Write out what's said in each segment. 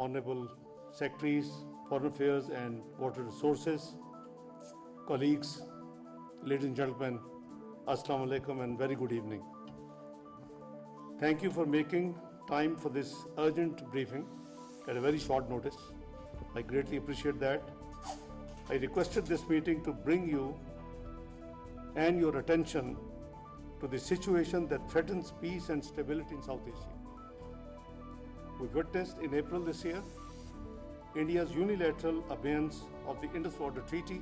Honorable Secretaries, Foreign Affairs and Water Resources, colleagues, ladies and gentlemen, Assalamu alaikum and very good evening. Thank you for making time for this urgent briefing at a very short notice. I greatly appreciate that. I requested this meeting to bring you and your attention to the situation that threatens peace and stability in South Asia. We witnessed in April this year India's unilateral abeyance of the Indus Water Treaty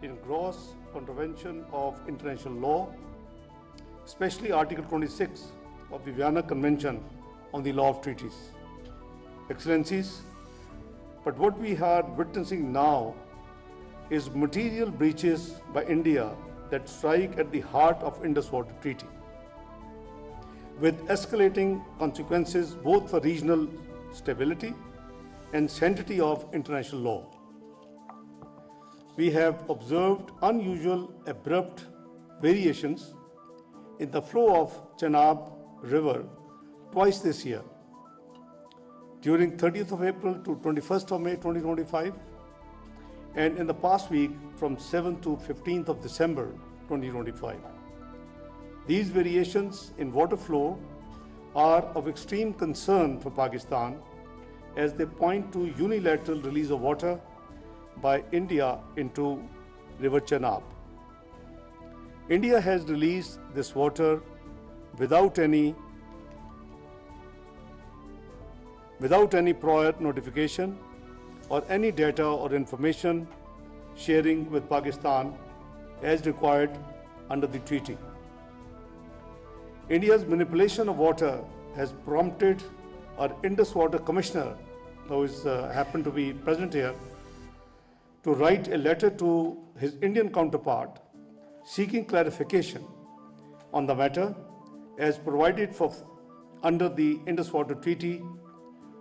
in gross contravention of international law, especially Article 26 of the Vienna Convention on the Law of Treaties. Excellencies, but what we are witnessing now is material breaches by India that strike at the heart of Indus Water Treaty, with escalating consequences both for regional stability and sanctity of international law. We have observed unusual abrupt variations in the flow of Chenab River twice this year, during 30th of April to 21st of May 2025, and in the past week from 7th to 15th of December 2025. These variations in water flow are of extreme concern for Pakistan as they point to unilateral release of water by India into River Chenab. India has released this water without any prior notification or any data or information sharing with Pakistan as required under the treaty. India's manipulation of water has prompted our Indus Water Commissioner, who is happened to be present here, to write a letter to his Indian counterpart seeking clarification on the matter as provided for under the Indus Water Treaty.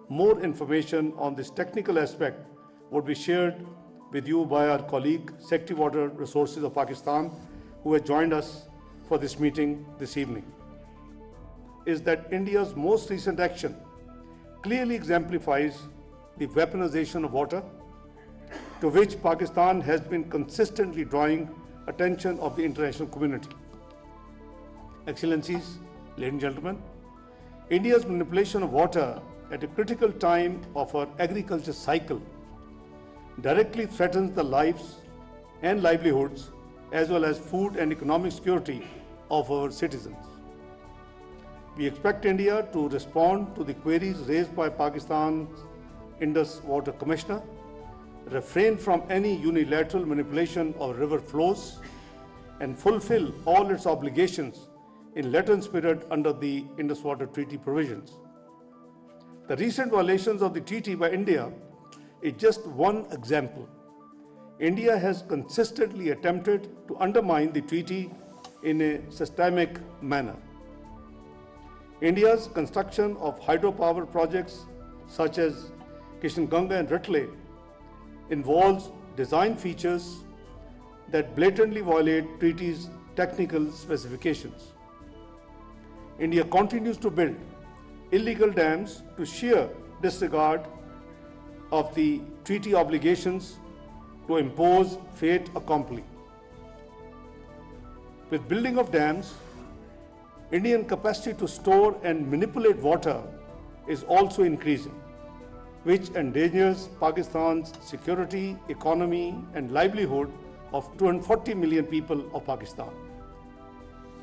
More information on this technical aspect would be shared with you by our colleague, Secretary Water Resources of Pakistan, who has joined us for this meeting this evening. Is that India's most recent action clearly exemplifies the weaponization of water, to which Pakistan has been consistently drawing attention of the international community. Excellencies, ladies and gentlemen, India's manipulation of water at a critical time of our agriculture cycle directly threatens the lives and livelihoods as well as food and economic security of our citizens. We expect India to respond to the queries raised by Pakistan's Indus Water Commissioner, refrain from any unilateral manipulation of river flows, and fulfill all its obligations in letter and spirit under the Indus Water Treaty provisions. The recent violations of the treaty by India is just one example. India has consistently attempted to undermine the treaty in a systemic manner. India's construction of hydropower projects such as Kishanganga and Ratle involves design features that blatantly violate treaty's technical specifications. India continues to build illegal dams to sheer disregard of the treaty obligations to impose fait accompli. With building of dams, Indian capacity to store and manipulate water is also increasing, which endangers Pakistan's security, economy, and livelihood of 240 million people of Pakistan.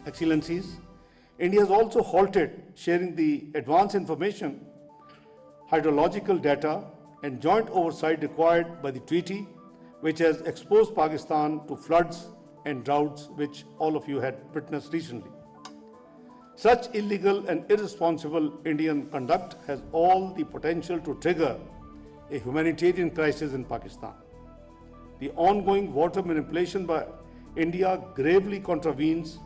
Excellencies, India has also halted sharing the advance information, hydrological data, and joint oversight required by the treaty, which has exposed Pakistan to floods and droughts, which all of you had witnessed recently. Such illegal and irresponsible Indian conduct has all the potential to trigger a humanitarian crisis in Pakistan. The ongoing water manipulation by India gravely contravenes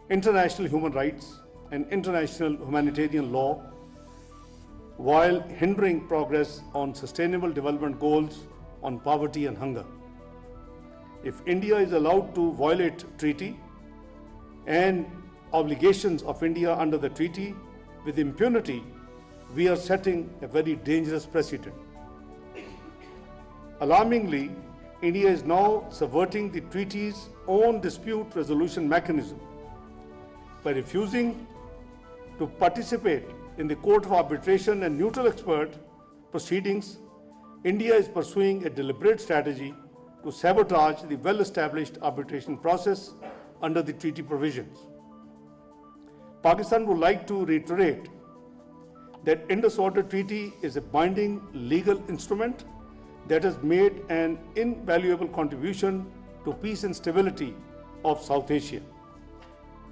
international human rights and international humanitarian law, while hindering progress on sustainable development goals on poverty and hunger. If India is allowed to violate treaty and obligations of India under the treaty with impunity, we are setting a very dangerous precedent. Alarmingly, India is now subverting the treaty's own dispute resolution mechanism by refusing to participate in the Court of Arbitration and Neutral Expert proceedings. India is pursuing a deliberate strategy to sabotage the well-established arbitration process under the treaty provisions. Pakistan would like to reiterate that Indus Water Treaty is a binding legal instrument that has made an invaluable contribution to peace and stability of South Asia.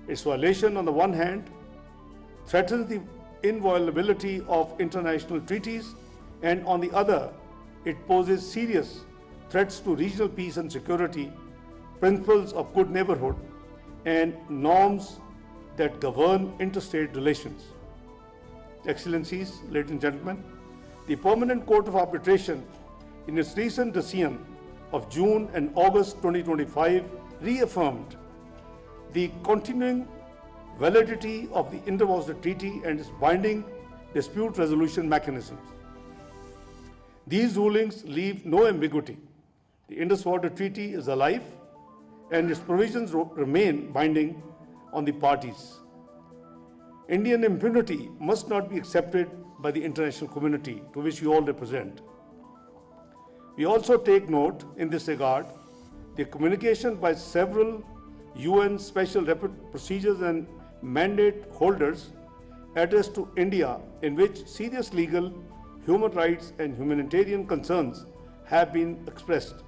Its violation, on the one hand, threatens the inviolability of international treaties, and on the other, it poses serious threats to regional peace and security, principles of good neighborhood, and norms that govern interstate relations. Excellencies, ladies and gentlemen, the Permanent Court of Arbitration, in its recent decision of June and August 2025, reaffirmed the continuing validity of the Indus Water Treaty and its binding dispute resolution mechanisms. These rulings leave no ambiguity. The Indus Water Treaty is alive and its provisions remain binding on the parties. Indian impunity must not be accepted by the international community to which we all represent. We also take note in this regard the communication by several UN special procedures and mandate holders addressed to India, in which serious legal, human rights and humanitarian concerns have been expressed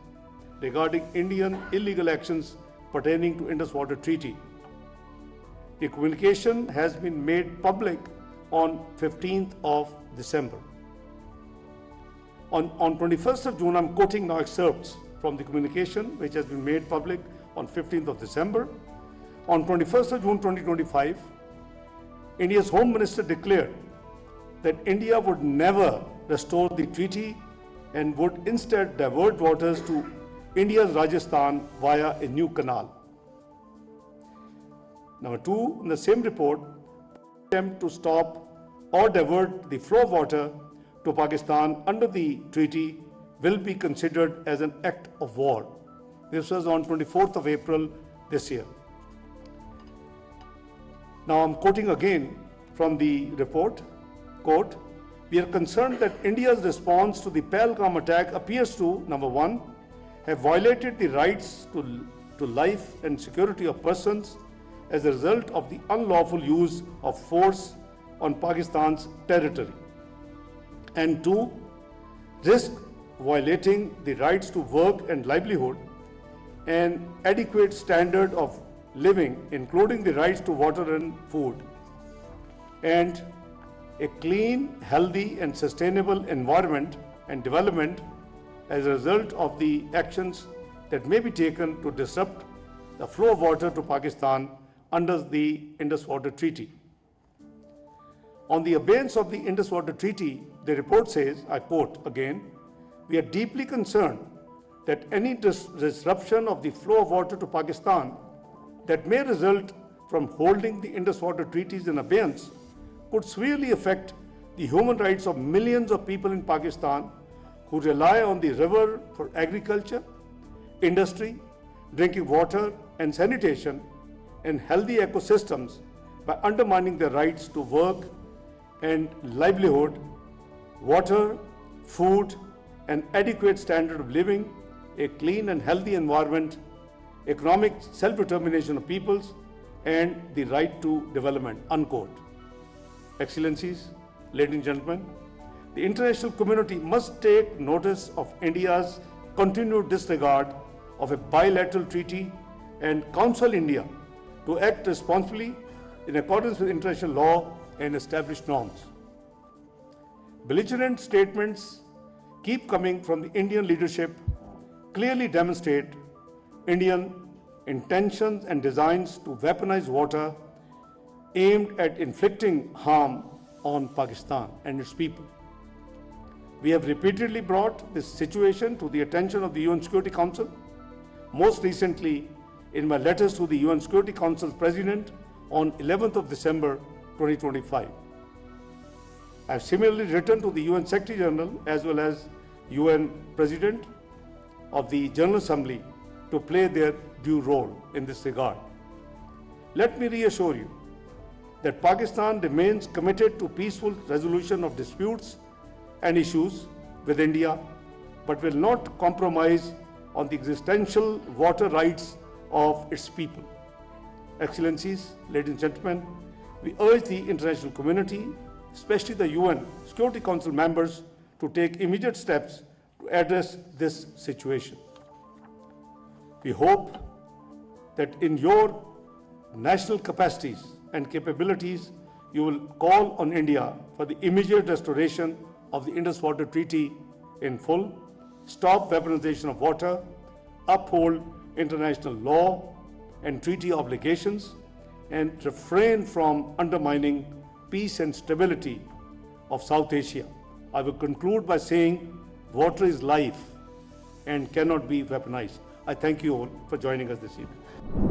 regarding Indian illegal actions pertaining to Indus Water Treaty. The communication has been made public on 15th of December. On 21st of June, I'm quoting now excerpts from the communication which has been made public on 15th of December. On 21st of June 2025, India's Home Minister declared that India would never restore the treaty and would instead divert waters to India's Rajasthan via a new canal. Number two, in the same report, attempt to stop or divert the flow of water to Pakistan under the treaty will be considered as an act of war. This was on 24th of April this year. Now I'm quoting again from the report, quote, "We are concerned that India's response to the Pahalgam attack appears to, number one, have violated the rights to life and security of persons as a result of the unlawful use of force on Pakistan's territory, and two, risk violating the rights to work and livelihood and adequate standard of living, including the rights to water and food, and a clean, healthy and sustainable environment and development as a result of the actions that may be taken to disrupt the flow of water to Pakistan under the Indus Water Treaty." On the abeyance of the Indus Water Treaty, the report says, I quote again, "We are deeply concerned that any disruption of the flow of water to Pakistan that may result from holding the Indus Water Treaties in abeyance could severely affect the human rights of millions of people in Pakistan who rely on the river for agriculture, industry, drinking water and sanitation, and healthy ecosystems by undermining their rights to work and livelihood, water, food, and adequate standard of living, a clean and healthy environment, economic self-determination of peoples, and the right to development," unquote. Excellencies, ladies and gentlemen, the international community must take notice of India's continued disregard of a bilateral treaty and counsel India to act responsibly in accordance with international law and established norms. Belligerent statements keep coming from the Indian leadership clearly demonstrate Indian intentions and designs to weaponize water aimed at inflicting harm on Pakistan and its people. We have repeatedly brought this situation to the attention of the UN Security Council, most recently in my letters to the UN Security Council's President on 11th of December 2025. I have similarly written to the UN Secretary General as well as UN President of the General Assembly to play their due role in this regard. Let me reassure you that Pakistan remains committed to peaceful resolution of disputes and issues with India, but will not compromise on the existential water rights of its people. Excellencies, ladies and gentlemen, we urge the international community, especially the UN Security Council members, to take immediate steps to address this situation. We hope that in your national capacities and capabilities, you will call on India for the immediate restoration of the Indus Water Treaty in full, stop weaponization of water, uphold international law and treaty obligations, and refrain from undermining peace and stability of South Asia. I will conclude by saying water is life and cannot be weaponized. I thank you all for joining us this evening.